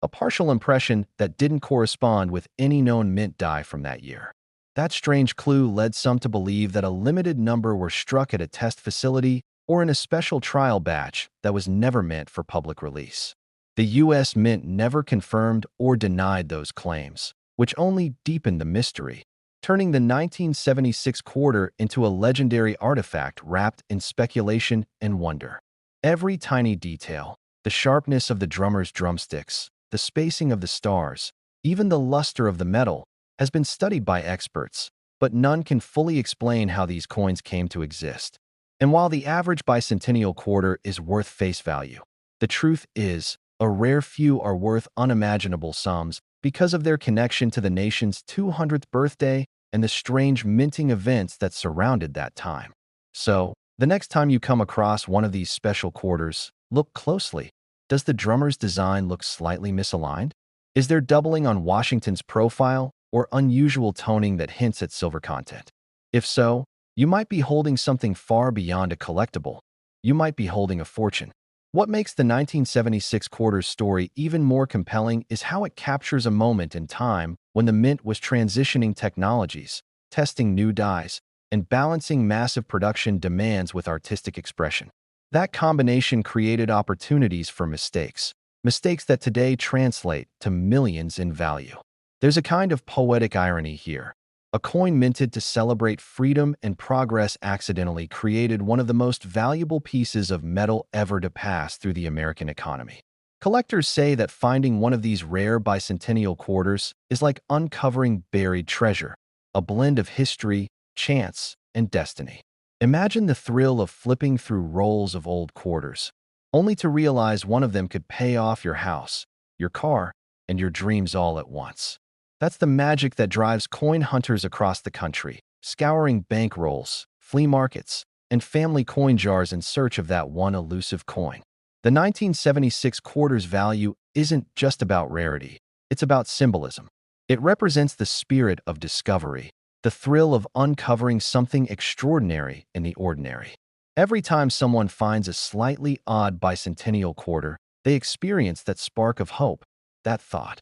a partial impression that didn't correspond with any known mint die from that year. That strange clue led some to believe that a limited number were struck at a test facility or in a special trial batch that was never meant for public release. The U.S. Mint never confirmed or denied those claims, which only deepened the mystery, turning the 1976 quarter into a legendary artifact wrapped in speculation and wonder. Every tiny detail, the sharpness of the drummer's drumsticks, the spacing of the stars, even the luster of the metal, has been studied by experts, but none can fully explain how these coins came to exist. And while the average bicentennial quarter is worth face value, the truth is, a rare few are worth unimaginable sums because of their connection to the nation's 200th birthday and the strange minting events that surrounded that time. So, the next time you come across one of these special quarters, look closely. Does the drummer's design look slightly misaligned? Is there doubling on Washington's profile or unusual toning that hints at silver content? If so, you might be holding something far beyond a collectible. You might be holding a fortune. What makes the 1976 quarter's story even more compelling is how it captures a moment in time when the Mint was transitioning technologies, testing new dies, and balancing massive production demands with artistic expression. That combination created opportunities for mistakes that today translate to millions in value. There's a kind of poetic irony here. A coin minted to celebrate freedom and progress accidentally created one of the most valuable pieces of metal ever to pass through the American economy. Collectors say that finding one of these rare bicentennial quarters is like uncovering buried treasure, a blend of history, chance, and destiny. Imagine the thrill of flipping through rolls of old quarters, only to realize one of them could pay off your house, your car, and your dreams all at once. That's the magic that drives coin hunters across the country, scouring bank rolls, flea markets, and family coin jars in search of that one elusive coin. The 1976 quarter's value isn't just about rarity, it's about symbolism. It represents the spirit of discovery, the thrill of uncovering something extraordinary in the ordinary. Every time someone finds a slightly odd bicentennial quarter, they experience that spark of hope, that thought.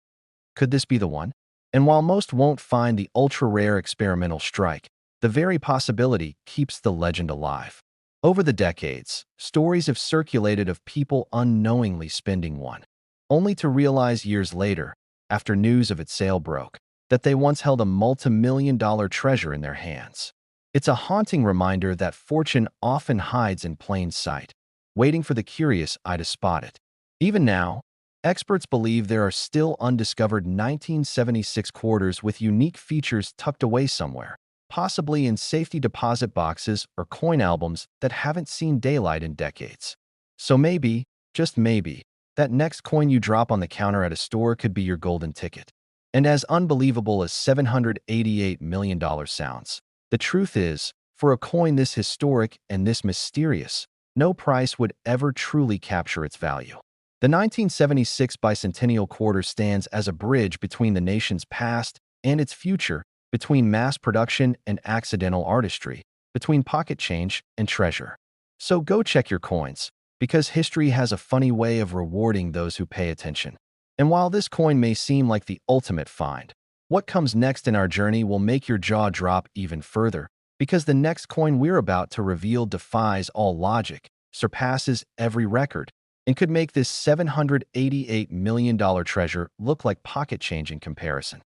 Could this be the one? And while most won't find the ultra-rare experimental strike, the very possibility keeps the legend alive. Over the decades, stories have circulated of people unknowingly spending one, only to realize years later, after news of its sale broke, that they once held a multi-million-dollar treasure in their hands. It's a haunting reminder that fortune often hides in plain sight, waiting for the curious eye to spot it. Even now, experts believe there are still undiscovered 1976 quarters with unique features tucked away somewhere, possibly in safety deposit boxes or coin albums that haven't seen daylight in decades. So maybe, just maybe, that next coin you drop on the counter at a store could be your golden ticket. And as unbelievable as $788 million sounds, the truth is, for a coin this historic and this mysterious, no price would ever truly capture its value. The 1976 bicentennial quarter stands as a bridge between the nation's past and its future, between mass production and accidental artistry, between pocket change and treasure. So go check your coins, because history has a funny way of rewarding those who pay attention. And while this coin may seem like the ultimate find, what comes next in our journey will make your jaw drop even further, because the next coin we're about to reveal defies all logic, surpasses every record, and could make this $788 million treasure look like pocket change in comparison.